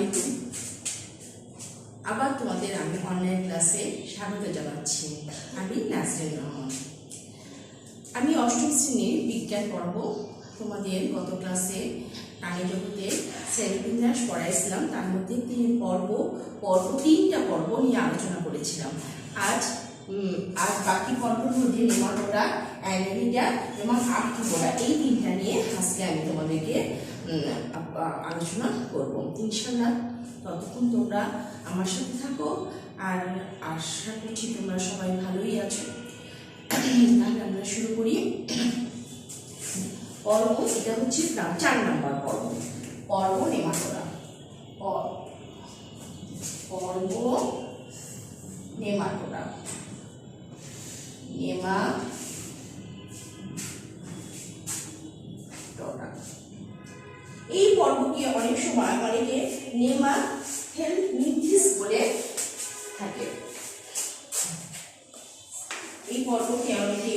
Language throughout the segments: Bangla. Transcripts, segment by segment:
আলাইকুম। আবার তোমাদের আমি অনলাইন ক্লাসে স্বাগত জানাচ্ছি। আমি নাজরিন রহমান। আমি অষ্টম শ্রেণীর বিজ্ঞান পর্ব তোমাদের গত ক্লাসে প্রাণী জগতে শ্রেণীবিন্যাস পড়াইছিলাম। তার মধ্যে তিনটা পর্ব নিয়ে আলোচনা করেছিলাম। আজ বাকি পর্বের মধ্যে নেমাটোডা, অ্যানেলিডা এবং আর্থ্রোপোডা, এই তিনটা নিয়ে আজকে আমি তোমাদেরকে আলোচনা করব ইনশাআল্লাহ। ততক্ষণ তোমরা আমার সাথে থাকো, আর আশা করছি তোমরা সবাই ভালোই আছো। তাহলে আমরা শুরু করি। পর্ব এটা হচ্ছে 4 নম্বর পর্ব নেমাটোডা। পর্ব নেমাটোডা। এই পর্বকে অনেক সময় অনেকে নেমাথেলমিনথিস বলে থাকে। এই পর্বকে অনেকে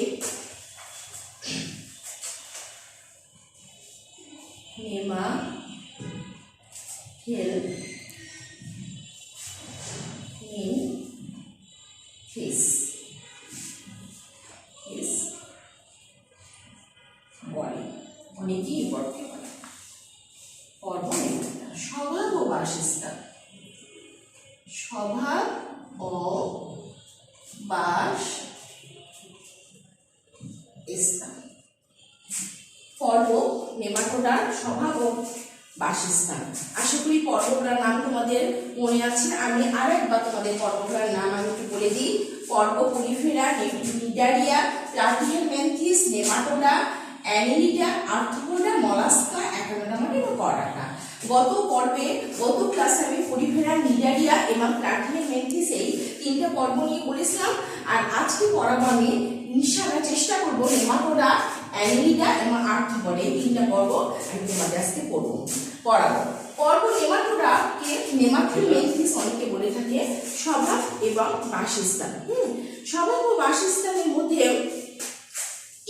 নেমাথেলমিনথিস বলে। অনেকেই পর্বকে বলে। পর্ব নেমাটোডা। স্বভাব ও বাসস্থান। স্বভাব ও বাসস্থান। পর্ব নেমাটোডার স্বভাব ও বাসস্থান। আশা করি পর্বগুলোর নাম তোমাদের মনে আছে। আমি আরেকবার তোমাদের পর্বগুলোর নাম আমি একটু বলে দিই। পর্ব Porifera, Cnidaria, Platyhelminthes, Nematoda, Annelida, Arthropoda, Mollusca, Echinodermata এবং করাটা। গত ক্লাসে আমি পলিফেরা, নিডারিয়া এবং প্লাটিহেলমিনথিস এই তিনটা পর্ব নিয়ে বলেছিলাম। আর আজকে পড়াবো আমি ইনশাআল্লাহ চেষ্টা করবো নেমাটোডা, অ্যানেলিডা এবং আর্থ্রোপোডা, এই তিনটা পর্ব আমি তোমাদের আজকে পড়াবো। পর্ব নেমাটোডাকে নেমাথেলমিনথিস অনেকে বলে থাকে। স্বভাব এবং বাসস্থান। স্বভাব ও বাসস্থানের মধ্যে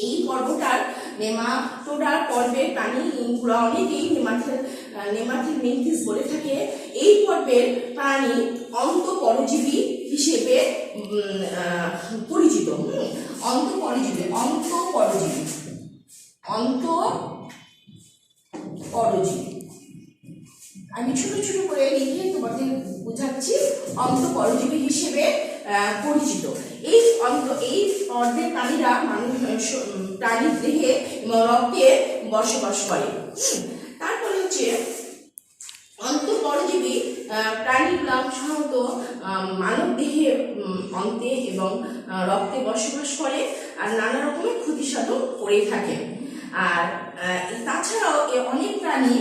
এই পর্বটার নেমাটোডার পর্বের প্রাণীগুলো অনেকেই নেমাথেলমিনথিস বলে থাকে। এই পর্বের প্রাণী অন্তঃপরজীবী হিসেবে পরিচিত। অন্তঃপরজীবী আমি ছোট ছোট করে লিখে তোমাদের বোঝাচ্ছি। অন্তঃপরজীবী হিসেবে পরিচিত এই পর্বের প্রাণীরা প্রাণীর দেহে রক্তে বসবাস করে। তারপরে হচ্ছে অন্তঃপরজীবী প্রাণীগুলা সাধারণত মানব দেহে অন্তে এবং রক্তে বসবাস করে আর নানা রকমের ক্ষতি সাধন করে থাকে। আর তাছাড়াও অনেক প্রাণী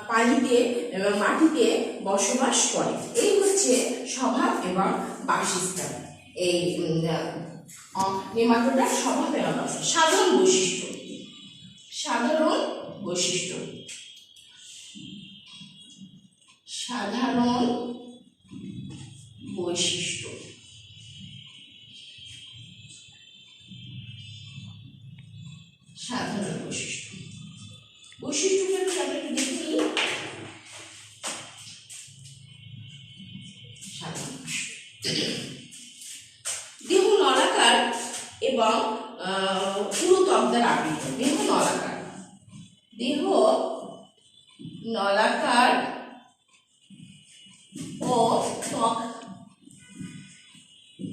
পানিতে এবং মাটিতে বসবাস করে। এই হচ্ছে স্বভাব এবং বাসস্থান। এই নেমাটোডার স্বভাব এবং সাধারণ বৈশিষ্ট্য। বৈশিষ্ট্যটা আমরা একটু দেখে নিই। দেহ নলাকার এবং পুরো ত্বক দ্বারা আবৃত। দেহ নলাকার ও ত্বক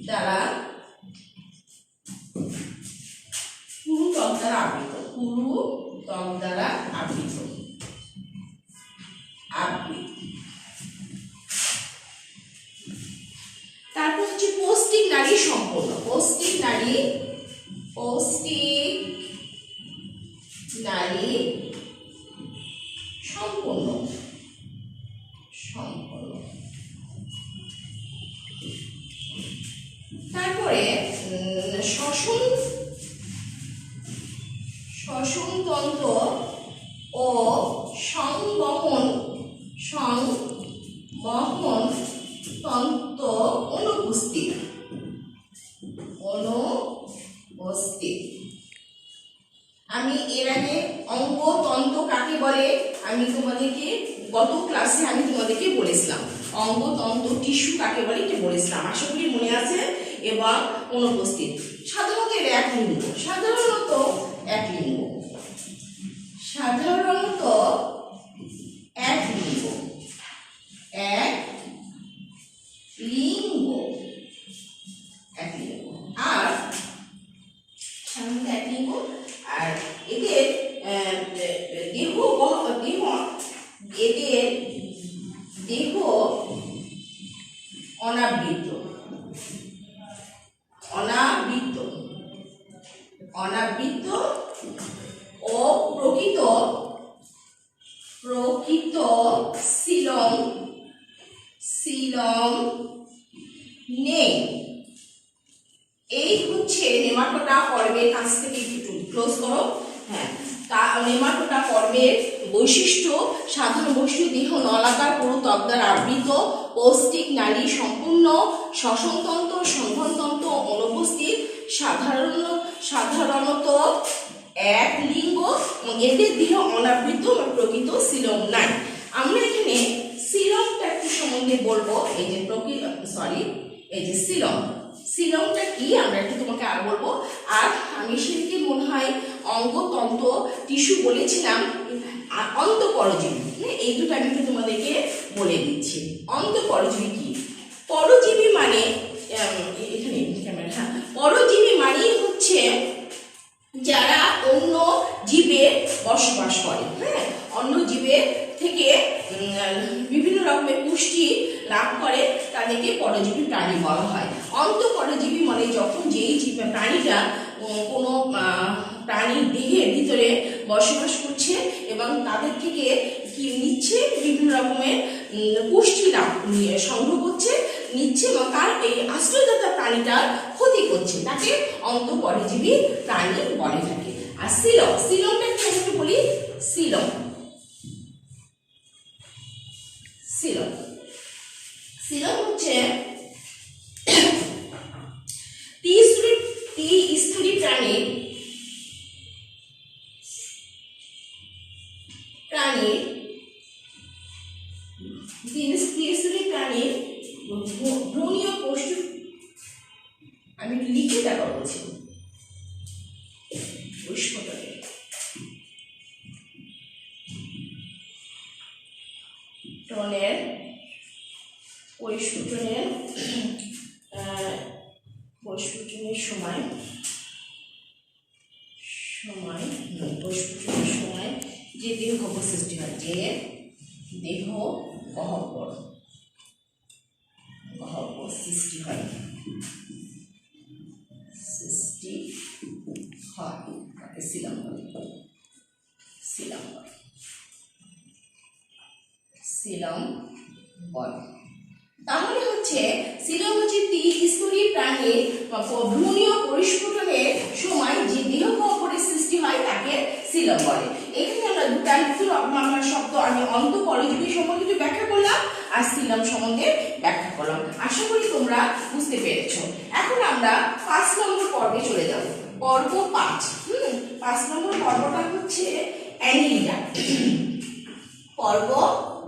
দ্বারা আবৃত। তারপর হচ্ছে পৌষ্টিক নালী সম্পন্ন। তারপরে শ্বসনতন্ত্র ও সংবহন তন্ত্র অনুপস্থিত। আমি এর আগে অঙ্গতন্ত্র কাকে বলে আমি তোমাদেরকে গত ক্লাসে আমি তোমাদেরকে বলেছিলাম। অঙ্গতন্ত্র টিস্যু কাকে বলে এটা বলেছিলাম, আশা করি মনে আছে এবং অনুপস্থিত। সাধারণত এর এক লিঙ্গ, সাধারণত এক লিঙ্গ, সাধারণত এক লিঙ্গ, এক লিঙ্গ, এক লিঙ্গ। আর সাধারণত এক লিঙ্গ। আর এদের দেহ এদের দেহ অনাবৃত, অনাবৃত, অনাবৃত ও প্রকৃত প্রকৃত সিলম সিলম নেই। এই হচ্ছে নেমাটোডা পর্বের কাছ থেকে একটু ক্লোজ করো। হ্যাঁ, নেমাটোডা পর্বের বৈশিষ্ট্য: সাধারণ বৈশিষ্ট্য দেহ নলাকার, পুরো ত্বক দ্বারা আবৃত, পৌষ্টিক নালী সম্পূর্ণ, শ্বসনতন্ত্র সংবহনতন্ত্র অনুপস্থিত, সাধারণত এক লিঙ্গ এবং এদের দেহ অনাবৃত এবং প্রকৃত সিলম নাই। আমরা এখানে সিলমটা একটু সম্বন্ধে বলবো। এই যে এই যে সিলম, সিলমটা কি আমরা একটু তোমাকে আর বলবো। আর আমি সেদিকে মনে হয় অঙ্গতন্ত্র টিস্যু বলেছিলাম, অন্তঃপরজীবী, এই দুটো আমি একটু তোমাদেরকে বলে দিচ্ছি। অন্তঃপরজীবী কি? পরজীবী মানে এখানে ক্যামেরা, হ্যাঁ, পরজীবী মানেই হচ্ছে যারা অন্য জীবে বসবাস করে, হ্যাঁ, অন্য জীবের থেকে বিভিন্ন রকমের পুষ্টি লাভ করে, তাদেরকে পরজীবী প্রাণী বলা হয়। অন্তঃপরজীবী মানে যখন যেই প্রাণীটা কোনো প্রাণীর দেহের ভিতরে বসবাস করছে এবং তাদের থেকে কি নিচ্ছে, বিভিন্ন রকমের পুষ্টি লাভ সংগ্রহ করছে, নিচ্ছে এবং তার এই আশ্রয়দাতা প্রাণীটার ক্ষতি করছে, তাকে অন্তঃপরজীবী প্রাণী বলে থাকে। আর সিলম, সিলমটা কি আমি বলি? সিলম, সিলম, সিলম হচ্ছে ত্রিস্তরী প্রাণীর ভ্রূণীয় কোষ্ঠ, আমি লিখে দেখা বলছি, পরিস্ফুটনের সময় যে দেহ গহ্বর সৃষ্টি হয়, যে দেহ গহ্বর সৃষ্টি হয়, তাকে সিলম বলে। সিলম বলে। তাহলে হচ্ছে সিলম হচ্ছে ত্রিস্তরী প্রাণীর ভ্রূণীয় পরিস্ফুটনের সময় যে দেহ গহ্বরের সৃষ্টি হয় তাকে সিলম বলে। এখানে আমরা দুটো আমরা শব্দ, আমি অন্তঃপরজীবী সম্বন্ধে ব্যাখ্যা করলাম আর সিলম সম্বন্ধে ব্যাখ্যা করলাম। আশা করি তোমরা বুঝতে পেরেছো। এখন আমরা 5 নম্বর পর্বে চলে যাব। পর্ব 5। 5 নম্বর পর্বটা হচ্ছে অ্যানিলিডা। পর্ব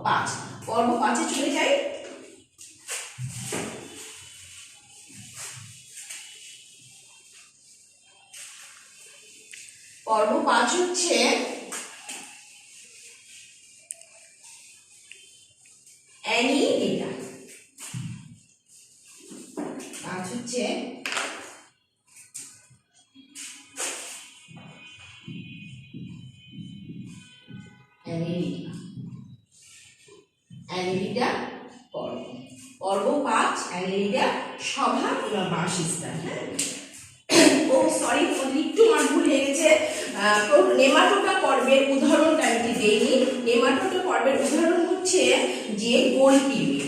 5, পর্ব 5-এ চলে যাই। পর্ব 5 হচ্ছে অ্যানিলিডা। 5 হচ্ছে অ্যানিলিডা পর্ব। পর্ব 5 অ্যানিলিডা স্বভাব এবং বাসস্থান। হ্যাঁ, ও সরি, একটু আমার ভুল হয়ে গেছে। নেমাটোডা পর্বের উদাহরণটা আমি দেইনি। নেমাটোডা পর্বের উদাহরণ হচ্ছে যে গোল কৃমি,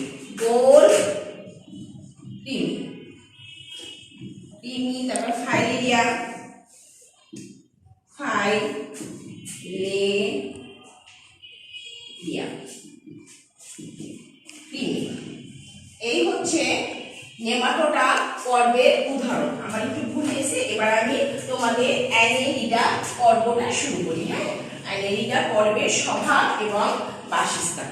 তারপর ফাইলেরিয়া, এই হচ্ছে নেমাটোডা পর্বের উদাহরণ। আমার একটু ভুল হয়েছে, এবার আমি তোমাদের অ্যানিলিডা পর্বটা শুরু করি। হ্যাঁ, অ্যানেলিডা পর্বের স্বভাব এবং বাসস্থান।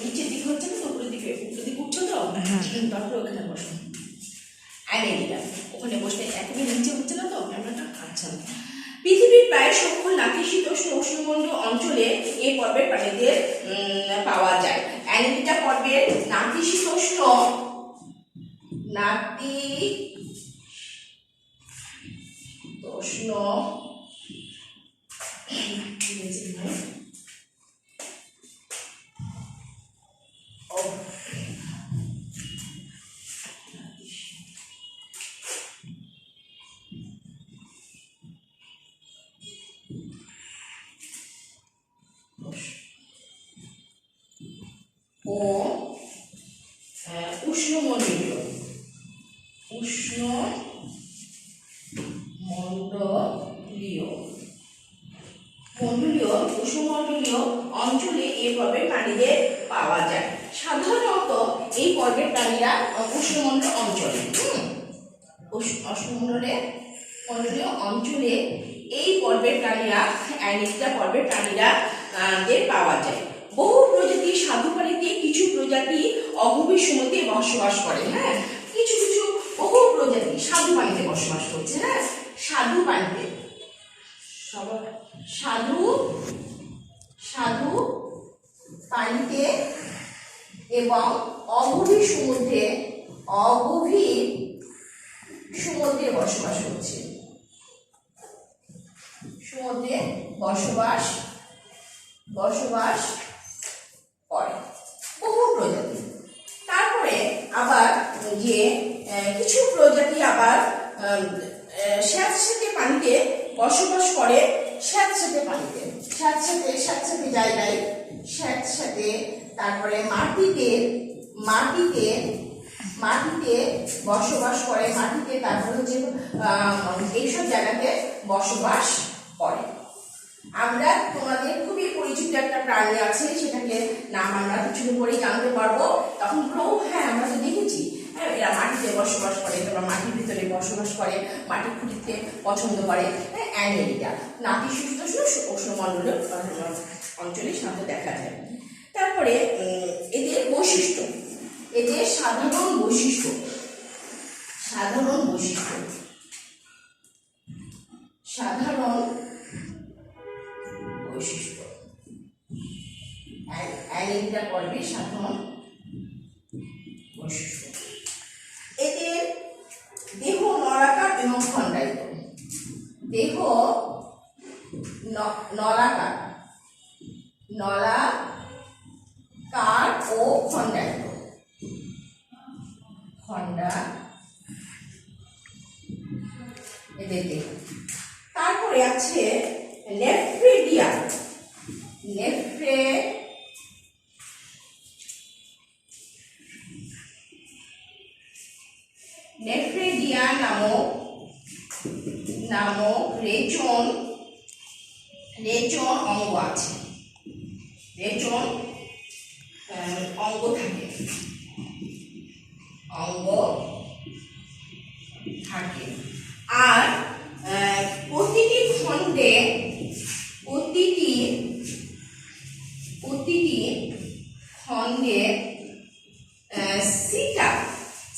নিচের দিকে হচ্ছে না তো, উপরের দিকে উঠছো তো, তারপরে ওখানে বসো। অ্যানেলিডা ওখানে বসলে একেবারে নিচে হচ্ছে না তো ক্যামেরাটা। আচ্ছা, পৃথিবীর প্রায় সকল নাতিশীতোষ্ণ উষ্ণমন্ডলীয় অঞ্চলে এই পর্বের প্রাণীদের পাওয়া যায়। অ্যানেলিডা পর্বের নাতিশীতোষ্ণ ও উষ্ণমন্ডলীয় উষ্ণমন্ডলীয় অঞ্চলে এই পর্বের প্রাণীদের পাওয়া যায়। সাধারণত এই পর্বের প্রাণীরা উষ্ণমন্ডলীয় অঞ্চলে এই পর্বের প্রাণীরা অ্যানেলিডা পর্বের প্রাণীরা পাওয়া যায়। বহু প্রজাতি স্বাদু পানিতে, কিছু প্রজাতি অগভীর সমুদ্রে বসবাস করে। হ্যাঁ, কিছু কিছু বহু প্রজাতি স্বাদু পানিতে বসবাস করছে। হ্যাঁ, স্বাদু পানিতে এবং অগভীর সমুদ্রে বসবাস করছে। সমুদ্রে বসবাস করে বহু প্রজাতি। তারপরে আবার যে কিছু প্রজাতি আবার স্যাঁতসেঁতে পানিতে বসবাস করে। স্যাঁতসেঁতে পানিতে, স্যাঁতসেঁতে জায়গায়, স্যাঁতসেঁতে, তারপরে মাটিতে বসবাস করে। মাটিতে, তারপরে হচ্ছে এইসব জায়গাতে বসবাস করে। আমরা তোমাদের খুবই পরিচিত একটা প্রাণী আছে, সেটাকে নাম আমরা কিছু পরে জানতে পারবো। তখন বলবো হ্যাঁ আমরা তো দেখেছি, হ্যাঁ এরা মাটিতে বসবাস করে, তারপর মাটির ভিতরে বসবাস করে, মাটি খুঁড়তে পছন্দ করে। হ্যাঁ, অ্যানেলিডা নাতিশীতোষ্ণ উষ্ণমন্ডলীয় অঞ্চলে সাধারণত দেখা যায়। তারপরে এদের বৈশিষ্ট্য, এদের সাধারণ বৈশিষ্ট্য অ্যানেলিডা পর্বের সাধারণ বৈশিষ্ট্য। এদের দেহ নলাকার এবং খণ্ডায়িত। দেহ নলাকার ও খণ্ডায়িত। এদের দেহ। তারপরে আছে নেফ্রেডিয়ান। নেফ্রেডিয়ান নামক রেচন অঙ্গ আছে। অঙ্গ থাকে। আর প্রতিটি খণ্ডে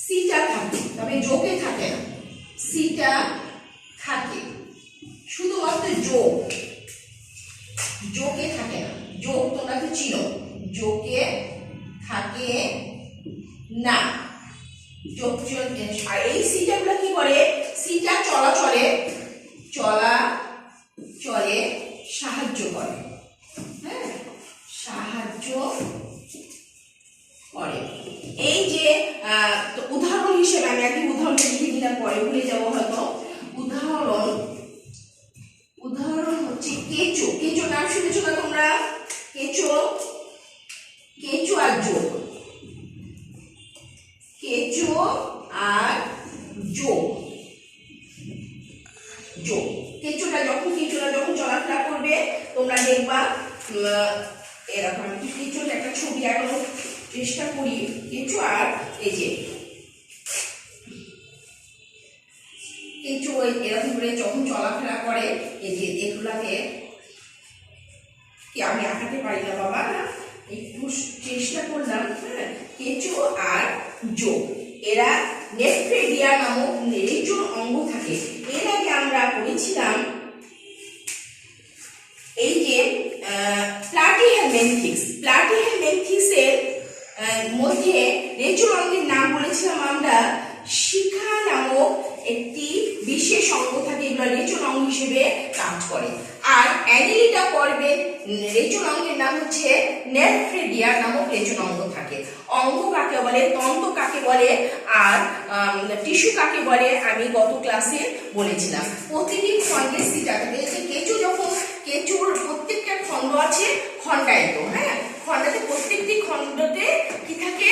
সিটা থাকে, তবে যোগে থাকে না। সিটা থাকে, শুধুমাত্র যোগে থাকে না। যোগ তোমরা তো চিনো, যোগে থাকে না। আর এই সিটাগুলো কি করে? সিটা চলাচলে সাহায্য করে। হ্যাঁ, সাহায্য করে। এই যে উদাহরণ হিসেবে আমি একটি উদাহরণ লিখে দিলাম, পরে ভুলে যাবো হয়তো। উদাহরণ হচ্ছে কেঁচো। নাম শুনেছো না তোমরা? কেঁচো আর যোগ। কেঁচোটা যখন চলাফেরা করবে তোমরা দেখবা এরকম। কেঁচোর একটা ছবি আঁকানোর চেষ্টা করি। কেঁচো আর এই যে কেঁচো এরকম করে যখন চলাফেরা করে, এই যে এগুলাকে কি আমি আঁকাতে পারি না বাবা, না একটু চেষ্টা করলাম। হ্যাঁ, কেঁচো আর জোক এরা নেফ্রেডিয়া নামক রেচুর অঙ্গ থাকে। এর আগে আমরা পড়েছিলাম এই যে প্লাটিহেলমিনথেক্সের মধ্যে রেচুর অঙ্গের নাম বলেছিলাম আমরা শিখা নামক একটি বিশেষ অঙ্গ থাকে, এগুলো রেচন অঙ্গ হিসেবে কাজ করে। আর অ্যানিলিডা পর্বের রেচন অঙ্গের নাম হচ্ছে নেফ্রেডিয়া নামক রেচন অঙ্গ থাকে। অঙ্গ কাকে বলে, তন্তু কাকে বলে, আর টিস্যু কাকে বলে আমি গত ক্লাসে বলেছিলাম। প্রতিটি খণ্ডে সিটা থাকে। এই যে কেঁচো, যখন কেঁচোর প্রত্যেকটা খণ্ড আছে খণ্ডায়িত, হ্যাঁ, খণ্ডাতে প্রত্যেকটি খণ্ডতে কি থাকে,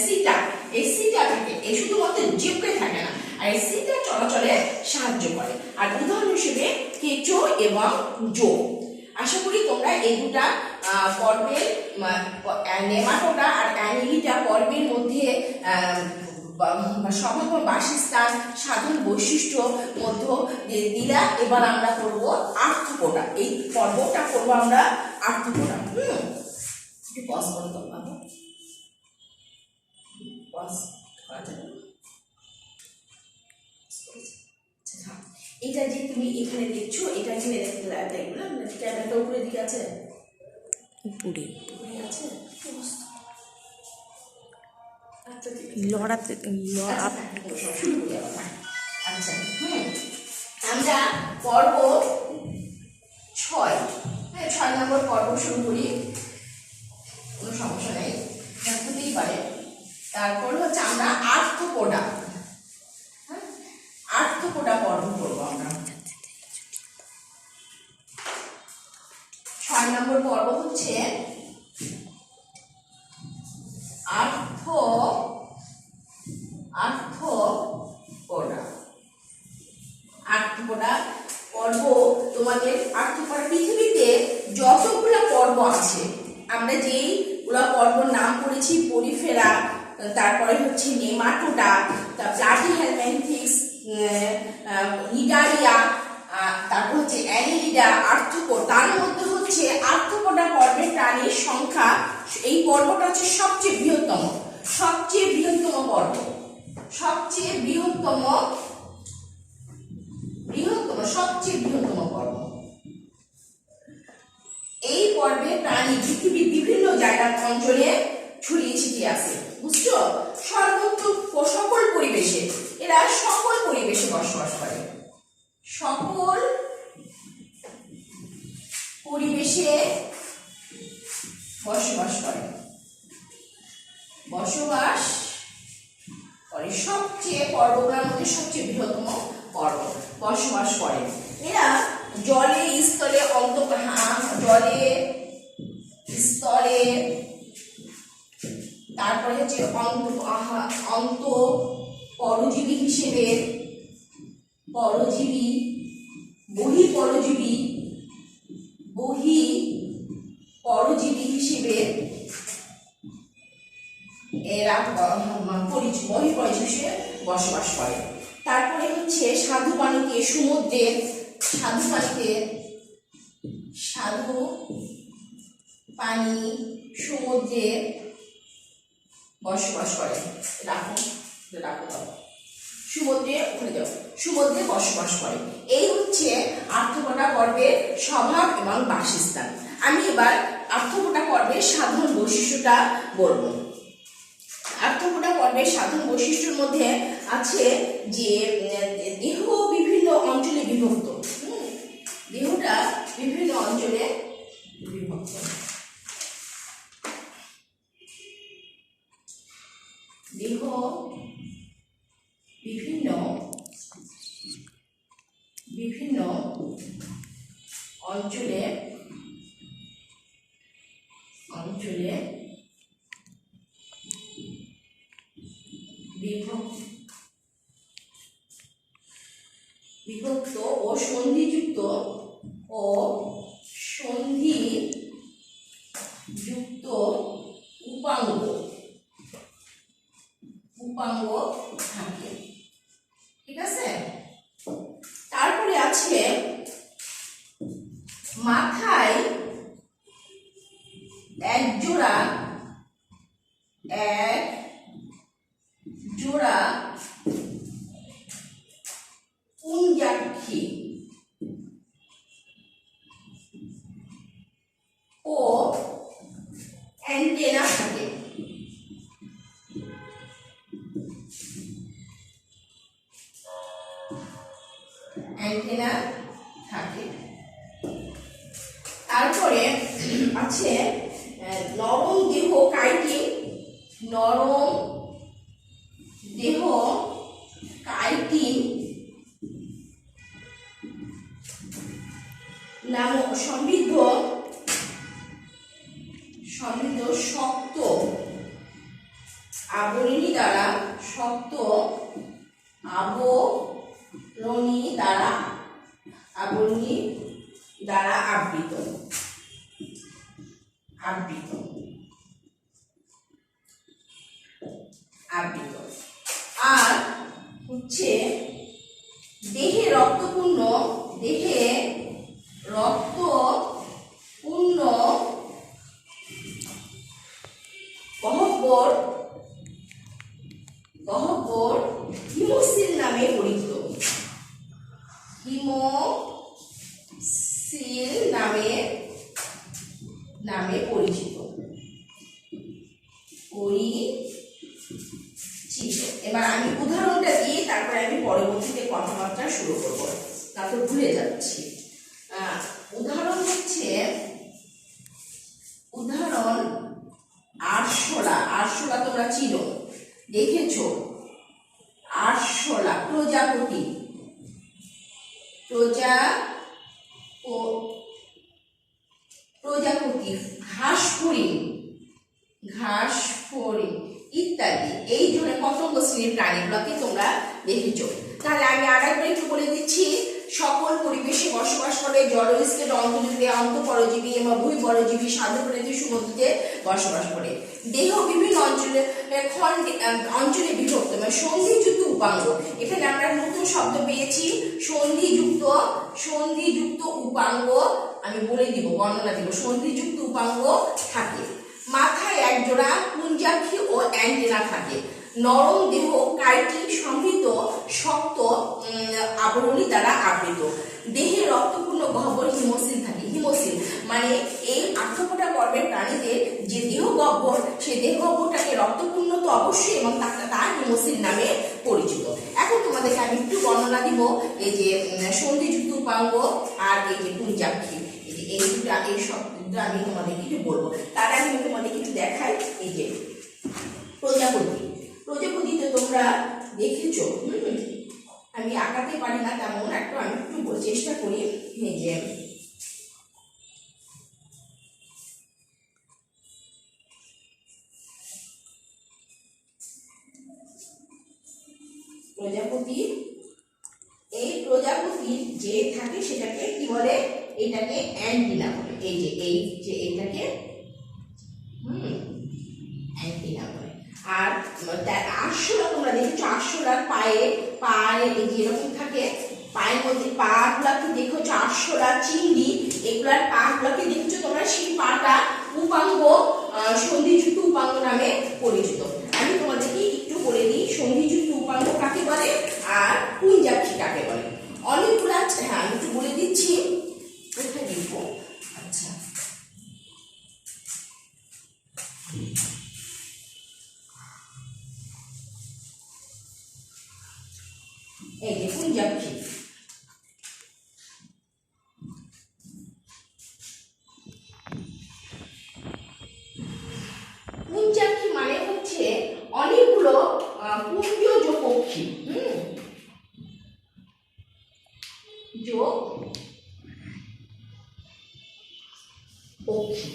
সিটা। এই সিটা থাকে, এই শুধুমাত্র জিভে থাকে না, আর এই সিটা চলাচলে সাহায্য করে। আর উদাহরণ হিসেবে কেঁচো এবং জোক। আশা করি তোমরা এই দুটা পর্বের নেমাটোডা আর অ্যানিলিডা পর্বের মধ্যে স্বভাব, বাসস্থান, সাধারণ বৈশিষ্ট্য মধ্য দিলা। এবার আমরা করব আর্থ্রোপোডা। এই পর্বটা করবো আমরা আর্থ্রোপোডা। একটু পজ করে তোমরা, পজ করা যাবে। এটা যে তুমি এখানে দেখছো, এটা এখানে দেখবে না, ক্যামেরাটা উপরের দিকে আছে, উপরে আছে। লড়াতে আচ্ছা, আমরা পর্ব 6, হ্যাঁ 6 নম্বর পর্ব শুরু করি, কোনো সমস্যা নেই, হতেই পারে। তারপর হচ্ছে আমরা আর্থ্রোপোডা, হ্যাঁ আর্থ্রোপোডা পর্ব করবো আমরা। 6 নম্বর পর্ব হচ্ছে আর্থ্রোপোডা পর্ব। তোমাদের আর্থ্রোপোডা পৃথিবীতে যতগুলো পর্ব আছে, আমরা যেইগুলো পর্ব নাম করেছি, পরিফেরা, তারপরে হচ্ছে নেমাটোডা, প্লাটিহেলমিনথেক্স, নিডারিয়া, তারপর হচ্ছে অ্যানিলিডা, আর্থ্রোপোড, তার মধ্যে হচ্ছে আর্থ্রোপোডা পর্বের প্রাণীর সংখ্যা, এই পর্বটা হচ্ছে সবচেয়ে বৃহত্তম পর্ব, সবচেয়ে বৃহত্তম পর্ব। এই পর্বে প্রাণী পৃথিবীর বিভিন্ন জায়গার অঞ্চলে ছড়িয়ে ছিটিয়ে আছে, বুঝছো? সর্বত্র সকল পরিবেশে, এরা সকল পরিবেশে বসবাস করে, সকল পরিবেশে বসবাস করে, সবচেয়ে পর্বগুলোর মধ্যে সবচেয়ে বৃহত্তম পর্ব বসবাস করে। এরা জলে স্থলে তারপরে হচ্ছে অন্ত পরজীবী হিসেবে, বহি পরজীবী হিসেবে এরা বহি পরজীবী হিসেবে বসবাস করে। তারপরে হচ্ছে স্বাদু পানি সমুদ্রে বসবাস করে। সমুদ্রে বসবাস করে। এই হচ্ছে আর্থ্রোপোডা পর্বের স্বভাব এবং বাসস্থান। আমি এবার আর্থ্রোপোডা পর্বের সাধারণ বৈশিষ্ট্যটা বলবো। আর্থ্রোপোডা পর্বের সাধারণ বৈশিষ্ট্যের মধ্যে আছে যে দেহ বিভিন্ন অঞ্চলে বিভক্ত, দেহটা বিভিন্ন অঞ্চলে বিভক্ত। দেহ বিভিন্ন অঞ্চলে বিভক্ত ও সন্ধিযুক্ত উপাঙ্গ থাকে, ঠিক আছে? এক জোড়া পুঞ্জাক্ষী ও অ্যান্টেনা থাকে। তারপরে আছে নরম দেহ কাইটিন। নরম দেহ কাইটিন নাম সমৃদ্ধ শক্ত আবরণী দ্বারা আবৃত। আর হচ্ছে দেহে রক্তপূর্ণ গহ্বর হিমোসিল নামে পরিচিত। এবার আমি উদাহরণটা দিয়ে তারপরে আমি পরবর্তীতে কথাবার্তা শুরু করবো, তা তো ভুলে যাচ্ছি। উদাহরণ আরশোলা তোমরা চিনো, দেখেছো। আরশোলা, প্রজাপতি ঘাসফড়িং ইত্যাদি এই ধরনের পতঙ্গ শ্রেণীর প্রাণীগুলোকে তোমরা দেখেছো। তাহলে আমি আরেকবার একটু বলে দিচ্ছি। সকল পরিবেশে বসবাস করে জলস্থিত অন্তর্জীবী, অন্তঃপরজীবী এবং ভূপরজীবী, সাধুপ্রাণী সমুদ্রে বসবাস করে। দেহ বিভিন্ন অঞ্চলে বিভক্ত, মানে সন্ধিযুক্ত উপাঙ্গ। এখানে আমরা নতুন শব্দ পেয়েছি, সন্ধিযুক্ত উপাঙ্গ। আমি বলে দিব, বর্ণনা দিব। সন্ধিযুক্ত উপাঙ্গ থাকে। মাথায় এক জোড়া পুঞ্জাক্ষী ও অ্যান্টেনা থাকে। নরম দেহ কাইটিন সমৃদ্ধ শক্ত আবরণী দ্বারা আবৃত। দেহে রক্তপূর্ণ গহ্বর হিমোসিল থাকে। হিমোসিল মানে এই আর্থ্রোপোডা পর্বের প্রাণীদের যে দেহ গহ্বর, সেই দেহ গহ্বরটাকে রক্তপূর্ণ তো অবশ্যই, এবং তা হিমোসিল নামে পরিচিত। এখন তোমাদেরকে আমি একটু বর্ণনা দিব এই যে সন্ধিযুক্ত উপাঙ্গ আর এই যে পুঞ্জাক্ষী, এই শব্দটা আমি তোমাদেরকে একটু বলবো। তার আগে আমি তোমাদেরকে একটু দেখাই। এই যে প্রজাপতিতে তোমরা দেখেছো, আমি আঁকাতে পারি না তেমন, আমি একটু চেষ্টা করি। এই যে প্রজাপতি যে থাকে সেটাকে কি বলে? এটাকে অ্যান্টিনা বলে। এটাকে অ্যান্টিনা বলে। আর আরশোলা তোমরা দেখেছো, আরশোলার পায়ে যেরকম থাকে, পায়ের মধ্যে পা গুলাকে দেখেছো। আরশোলা, চিংড়ি, এগুলার পা গুলাকে দেখেছো তোমরা। সেই পাটা উপাঙ্গ, সন্ধিযুক্ত উপাঙ্গ নামে পরিচিত। আমি তোমাদেরকে একটু বলে দিই সন্ধিযুক্ত উপাঙ্গ কাকে বলে আর পুঞ্জাক্ষী কাকে বলে। অনেকগুলা, হ্যাঁ আমি একটু বলে দিচ্ছি, কোথায় লিখবো। আচ্ছা, এই যে পুঞ্জাক্ষী। পুঞ্জাক্ষী মানে হচ্ছে অনেকগুলো পুঞ্জজ পক্ষী।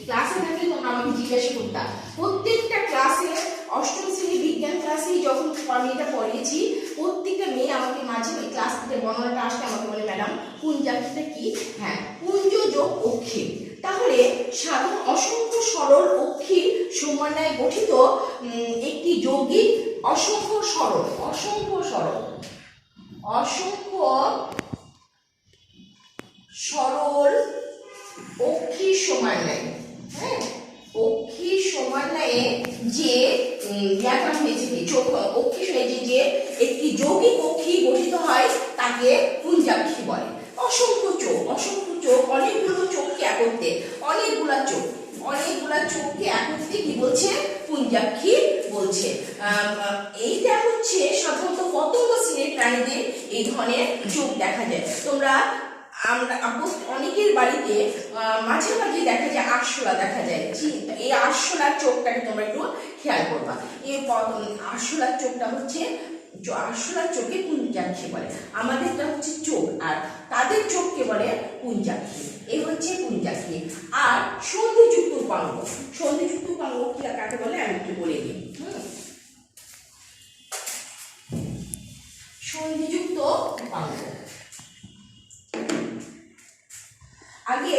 ক্লাসে থাকলে তোমরা আমাকে জিজ্ঞাসা করতাম। প্রত্যেকটা ক্লাসে, অষ্টম শ্রেণী বিজ্ঞান ক্লাসে যখন আমি এটা পড়িয়েছি, প্রত্যেকটা মেয়ে আমাকে মাঝে ওই ক্লাস থেকে বর্ণনাটা আসলে আমাকে বলে, ম্যাডাম পুঞ্জাক্ষীটা কি? হ্যাঁ, পুঞ্জজ অক্ষী। তাহলে সাধারণ অসংখ্য সরল অক্ষীর সমন্বয়ে গঠিত একটি যৌগিক অসংখ্য সরল অক্ষীর সমন্বয়। হ্যাঁ, অক্ষি সমন্বয়ে যে ব্যাকরণ হয়েছে কি চোখ অক্ষি হয়েছে যে একটি যৌগিক অক্ষি গঠিত হয় তাকে পুঞ্জাক্ষী বলে। অসংখ্য চোখ অনেকগুলো চোখকে একত্রে অনেকগুলা চোখকে একত্রে কি বলছে পুঞ্জাক্ষী বলছে। এইটা হচ্ছে সাধারণত পতঙ্গ শ্রেণীর প্রাণীদের এই ধরনের চোখ দেখা যায়। তোমরা আমরা অনেকের বাড়িতে মাঝে মাঝে দেখা যায় আরশোলা দেখা যায়। এই আরশোলার চোখটাকে তোমরা একটু খেয়াল করবা। এই আরশোলার চোখটা হচ্ছে আরশোলার চোখে পুঞ্জাক্ষী বলে। আমাদেরটা হচ্ছে চোখ আর তাদের চোখকে বলে পুঞ্জাক্ষী। এই হচ্ছে পুঞ্জাক্ষী। আর সন্ধিযুক্ত উপাঙ্গ কাকে বলে আমি একটু বলে দিই। সন্ধিযুক্ত উপাঙ্গ, আগে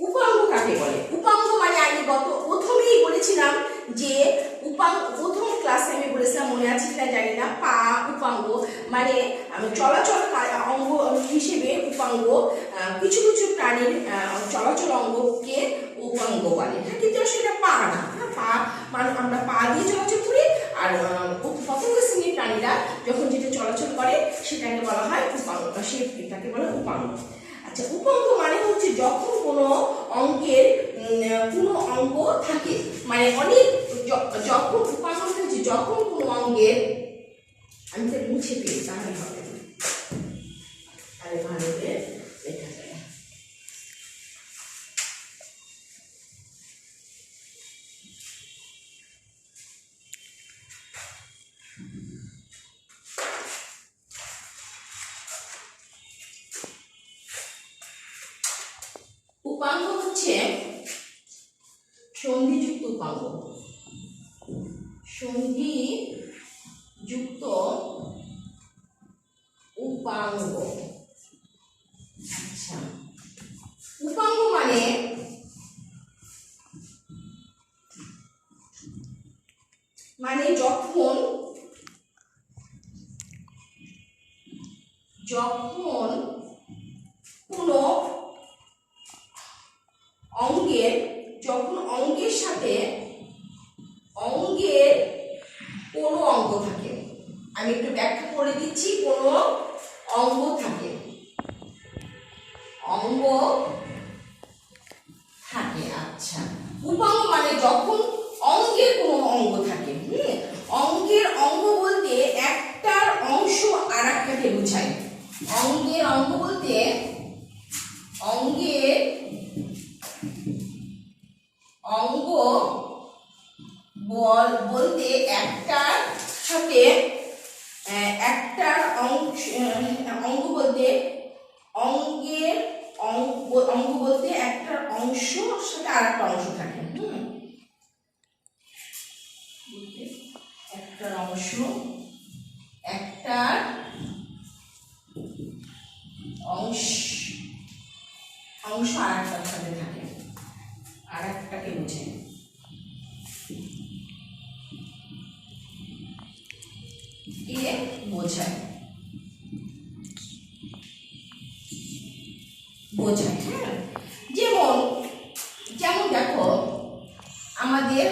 উপাঙ্গ কাকে বলে? উপাঙ্গ মানে আমি প্রথমেই বলেছিলাম যে প্রথম ক্লাসে আমি বলেছিলাম, মনে আছে কিনা জানি না, পা উপাঙ্গ মানে চলাচল অঙ্গ হিসেবে উপাঙ্গ। কিছু কিছু প্রাণীর চলাচল অঙ্গকে উপাঙ্গ বলে, কিন্তু সেটা পা না। পা মানে আমরা পা দিয়ে চলাচল করি, আর পতঙ্গ শ্রেণীর প্রাণীরা যখন যেটা চলাচল করে সেটাকে বলা হয় উপাঙ্গ, সেটাকে বলে উপাঙ্গ। আচ্ছা, উপাঙ্গ মানে হচ্ছে যখন কোনো অঙ্গের কোনো অঙ্গ থাকে, মানে যখন উপাঙ্গ হচ্ছে যখন কোনো অঙ্গের, আমি তো মুছে পেয়ে তাহলে হবে, তাহলে ভালো করে লেখা যায়। উপাঙ্গ হচ্ছে সন্ধিযুক্ত উপাঙ্গ। সন্ধিযুক্ত উপাঙ্গ। আচ্ছা, উপাঙ্গ মানে যখন কোনো অঙ্গের সাথে অঙ্গের কোনো অঙ্গ থাকে। আমি একটু ব্যাখ্যা করে দিচ্ছি। কোনো অঙ্গ থাকে, আচ্ছা, উপাঙ্গ মানে যখন অঙ্গের কোনো অঙ্গ থাকে। অঙ্গের অঙ্গ বলতে একটার অংশ আর একটাকে বোঝায়। অঙ্গের অঙ্গ বলতে একটার সাথে একটার অংশ, অঙ্গ বলতে একটার অংশ সাথে আর একটা অংশ থাকে। একটার অংশ আর একটার সাথে থাকে, আর একটাকে বোঝে। বোঝায়। হ্যাঁ, যেমন দেখো আমাদের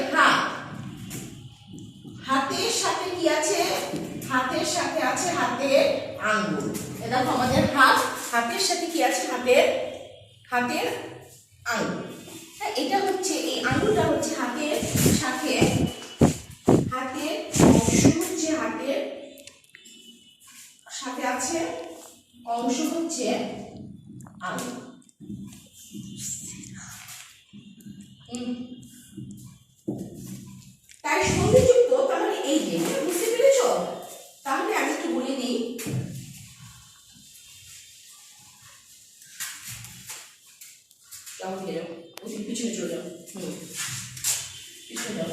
হাতের সাথে কি আছে? হাতের সাথে আছে হাতের আঙ্গুল। দেখো আমাদের হাতের সাথে কি আছে? হাতের আঙ্গুল। হ্যাঁ, এটা হচ্ছে এই আঙ্গুলটা হচ্ছে হাতের সাথে, হাতের অংশ হচ্ছে হাতের সাথে আছে, অংশ হচ্ছে আঙ্গুল। তাই সন্ধিযুক্ত, তাহলে এই যে বুঝতে পেরেছ? তাহলে আমি একটু বলে দিই। পিছনে চলে যাও, পিছনে যাও।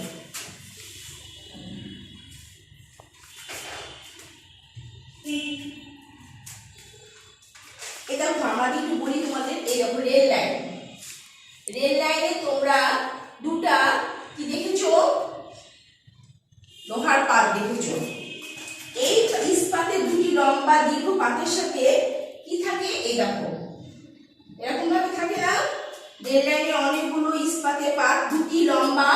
এটা আমাদের একটু বলি তোমাদের। এই দেখো রেল লাইনে তোমরা দুটা কি দেখেছো? লোহার পাত দেখেছো। এই ইস্পাতের দুটি লম্বা দীর্ঘ পাতের সাথে কি থাকে? এই দেখো এরকম ভাবে থাকে না, রেল লাইনে অনেকগুলো ইস্পাতের পাত দুটি লম্বা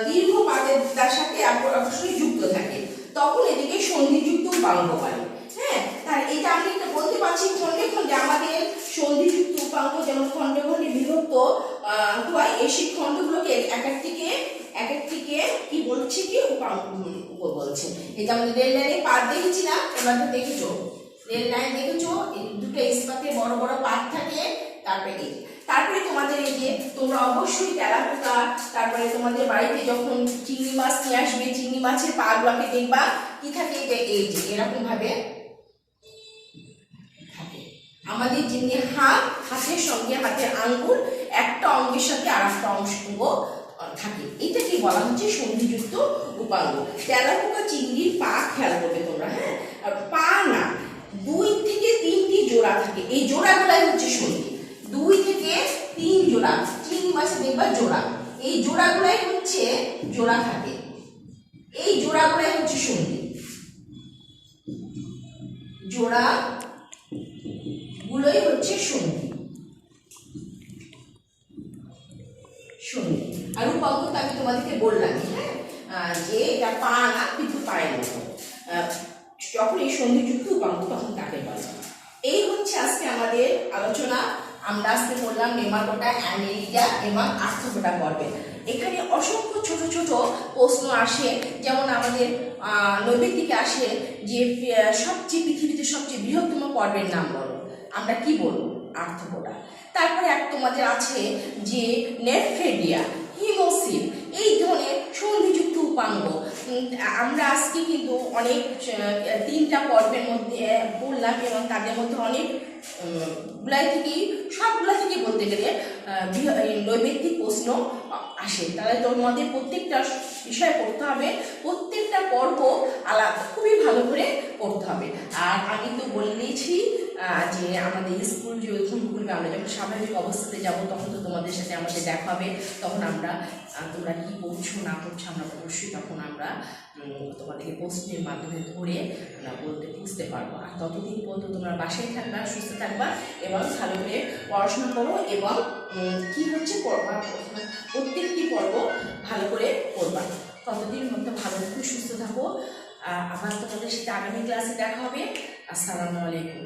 দীর্ঘ পাতের সাথে অবশ্যই যুক্ত থাকে, তখন এদিকে সন্ধিযুক্ত উপাঙ্গ বলে। হ্যাঁ, তার এটা আমি বলতে পারছি খণ্ডে খণ্ডে আমাদের সন্ধিযুক্ত উপাঙ্গ যেমন খণ্ডে খণ্ডে বিভক্ত হয়, এই সেই খণ্ডগুলোকে এক একটিকে কি বলছে কি উপাঙ্গ বলছে। এটা আমাদের রেল লাইনে পাত দেখেছি না, এবার তো দেখেছো রেল লাইন দেখেছো, দুটো ইস্পাতে বড় বড় পাত থাকে। তারপরে তোমাদের এই যে তোমরা অবশ্যই তেলাপোকা, তারপরে তোমাদের বাড়িতে যখন চিংড়ি মাছ নিয়ে আসবে, চিংড়ি মাছের পা গুলাকে দেখবা কি থাকে, এই যে এরকম ভাবে থাকে। আমাদের যেমনি হাতের সঙ্গে হাতের আঙ্গুল একটা অঙ্গের সাথে আর একটা অঙ্গ থাকে, এটাকে বলা হচ্ছে সন্ধিযুক্ত উপাঙ্গ। তেলাপোকা চিংড়ির পা খেয়াল করবে তোমরা, হ্যাঁ, আর পা না 2 থেকে 3টি জোড়া থাকে, এই জোড়াগুলাই হচ্ছে সন্ধি। 2 থেকে 3 জোড়া চিংড়ি মাছে দেখবা জোড়া, এই জোড়াগুলাই হচ্ছে জোড়া থাকে, এই জোড়াগুলাই হচ্ছে সন্ধি। জোড়া গুলোই হচ্ছে সন্ধি। আর উপাঙ্গ তো আমি তোমাদেরকে বললাম, হ্যাঁ, যে এটা পা না কিন্তু পায়ের মতো, যখন এই সন্ধিযুক্ত উপাঙ্গ তখন তাকে বলে। এই হচ্ছে আজকে আমাদের আলোচনা। আমরা আজকে বললাম নেমাটোডা, অ্যানেলিডা এবং আর্থ্রোপোডা পর্বে। এখানে অসংখ্য ছোট ছোট প্রশ্ন আসে, যেমন আমাদের নৈবেদিকে আসে যে পৃথিবীতে সবচেয়ে বৃহত্তম পর্বের নাম বলো, আমরা কি বলবো? আর্থ্রোপোডা। তারপরে তোমাদের আছে যে নেফ্রেডিয়া, হিমোসিল, এই ধরনের সন্ধিযুক্ত উপাঙ্গ। আমরা আজকে কিন্তু অনেক 3টা পর্বের মধ্যে বললাম, এবং তাদের মধ্যে অনেক সবগুলা থেকেই বলতে গেলে নৈবেদিক প্রশ্ন আসে। তাহলে তোমাদের প্রত্যেকটা বিষয় পড়তে হবে, প্রত্যেকটা পর্ব আলাদা খুবই ভালো করে পড়তে হবে। আর আমি তো বলেইছি যে আমাদের স্কুল যখন খুলবে, আমরা যখন স্বাভাবিক অবস্থাতে যাব, তখন তো তোমাদের সাথে আমাদের দেখা হবে। তখন আমরা তোমরা কি পড়ছো না পড়ছো আমরা অবশ্যই তখন আমরা তোমাদেরকে প্রশ্নের মাধ্যমে ধরে বলতে বুঝতে পারবো। আর ততদিন পর্যন্ত তোমরা বাসায় থাকবা, সুস্থ থাকবা এবং ভালো করে পড়াশোনা করো, এবং কি হচ্ছে প্রত্যেকটি পর্ব ভালো করে পড়বা। ততদিন মধ্যে ভালো থাকো, সুস্থ থাকো। আবার তোমাদের সাথে আগামী ক্লাসে দেখা হবে। আসসালামু আলাইকুম।